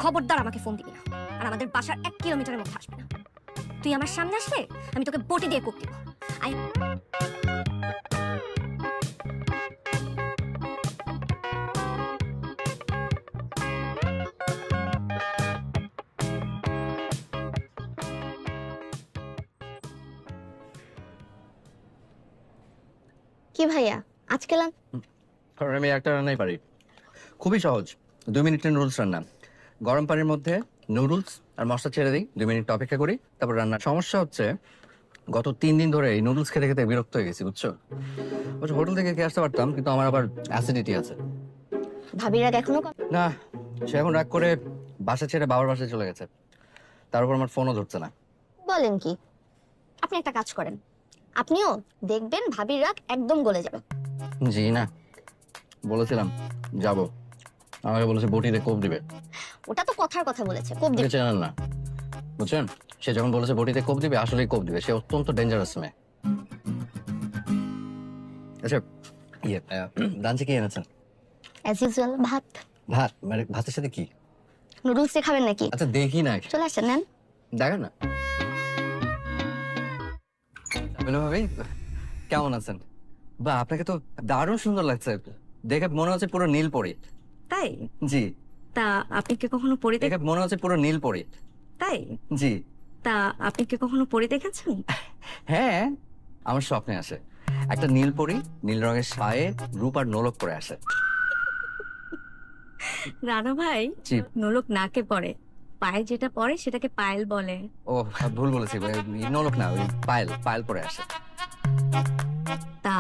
খবরদার আমাকে ফোন দিবি না, আর আমাদের বাসার 1 কিলোমিটারের মধ্যে আসবে না। তুই আমার সামনে আসলে আমি তোকে বটি দিয়ে কোপ দিব। আই কি ভাইয়া আজকে কারণ আমি একটা রান্নাই পারি, খুবই সহজ। 2 মিনিটের নুডলস রান্না। গরম পানির মধ্যে নুডলস আর মশলা ছেড়ে দিই, 2 মিনিট অপেক্ষা করি, তারপর রান্না। সমস্যা হচ্ছে গত 3 দিন ধরে এই নুডলস খেতে খেতে বিরক্ত হয়ে গেছি, বুঝছো? অবশ্য হোটেল থেকে খেয়ে আসতে পারতাম, কিন্তু আমার আবার অ্যাসিডিটি আছে। ভাবির রাগ এখনো না, সে এখন রাগ করে বাসা ছেড়ে বাবার বাসায় চলে গেছে। তার উপর আমার ফোনও ধরছে না। বলেন কি? আপনি একটা কাজ করেন, আপনিও দেখবেন ভাবির রাগ একদম গলে যাবে। জি না, বলেছিলাম যাব, আমাকে বলেছে বটিতে কোপ দিবে। ওটা তো কথার কথা বলেছে, কোপ দিবে। চেনেন না, বুঝছেন? সে যখন বলেছে বটিতে কোপ দিবে, আসলেই কোপ দিবে। সে অত্যন্ত ডেঞ্জারাস মেয়ে। আচ্ছা, লাঞ্চে কি এনেছেন? অ্যাজ ইউজুয়াল ভাত। ভাত? মানে ভাতের সাথে কি? নুডলস দিয়ে খাবেন নাকি? আচ্ছা দেখি না, চলে আসেন, নেন। দেখেন না। বলো ভাবি, কেমন আছেন? বা আপনাকে তো দারুণ সুন্দর লাগছে, দেখে মনে হচ্ছে পুরো নীল পরি। তাই? জি। তা আপনি কি কখনো পরি দেখে মনে হচ্ছে পুরো নীল পরি। তাই? জি। তা আপনি কি কখনো পরি দেখেছেন? হ্যাঁ, আমার স্বপ্নে আসে একটা নীল পরি, নীল রঙের শায়ে রূপ আর নোলক পরে আসে। রানা ভাই, জি। নোলক নাকে পড়ে, পায়ে যেটা পড়ে সেটাকে পায়েল বলে। ও ভুল বলেছি, নোলক না, ওই পায়েল, পায়েল পরে আসে। তা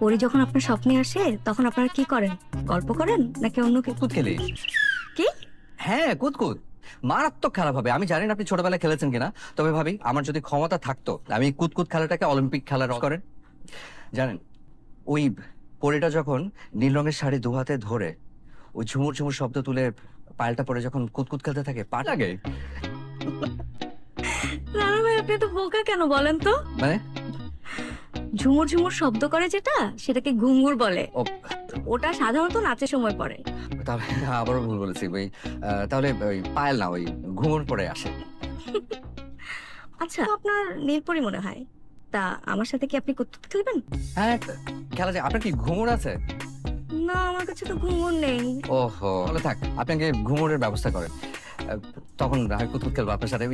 পরি যখন আপনার স্বপ্নে আসে তখন আপনারা কি করেন? গল্প করেন নাকি অন্য কিছু? কুতকুত খেলি। কি? হ্যাঁ, কুতকুত মারাত্মক খেলা হবে। আমি জানি না আপনি ছোটবেলায় খেলেছেন কিনা, তবে ভাবি আমার যদি ক্ষমতা থাকতো আমি কুতকুত খেলাটাকে অলিম্পিক খেলার করেন। জানেন, ওই পরিটা যখন নীল রঙের শাড়ি 2 হাতে ধরে ওই ঝুমুর ঝুমুর শব্দ তুলে পায়েলটা পরে যখন কুতকুত খেলতে থাকে, পা লাগে। রানা ভাই, আপনি তো বোকা কেন বলেন তো? মানে ঝুমুর ঝুমুর শব্দ করে যেটা, সেটাকে ঘুঙুর বলে। ও, ওটা সাধারণত নাচের সময় পড়ে। তাহলে আবারও ভুল বলেছি। ওই তাহলে ওই পায়েল না, ওই ঘুঙুর পরে আসে। আচ্ছা, আপনার নীলপরি মনে হয়। তা আমার সাথে কি আপনি কুতকুত খেলবেন? হ্যাঁ, খেলা যায়। আপনার কি ঘুঙুর আছে? না, আমার কাছে তো ঘুঙুর নেই। ওহো, তাহলে থাক, আপনাকে ঘুঙুরের ব্যবস্থা করেন। তখন কুতকুত খেলবো আপনার সাথে।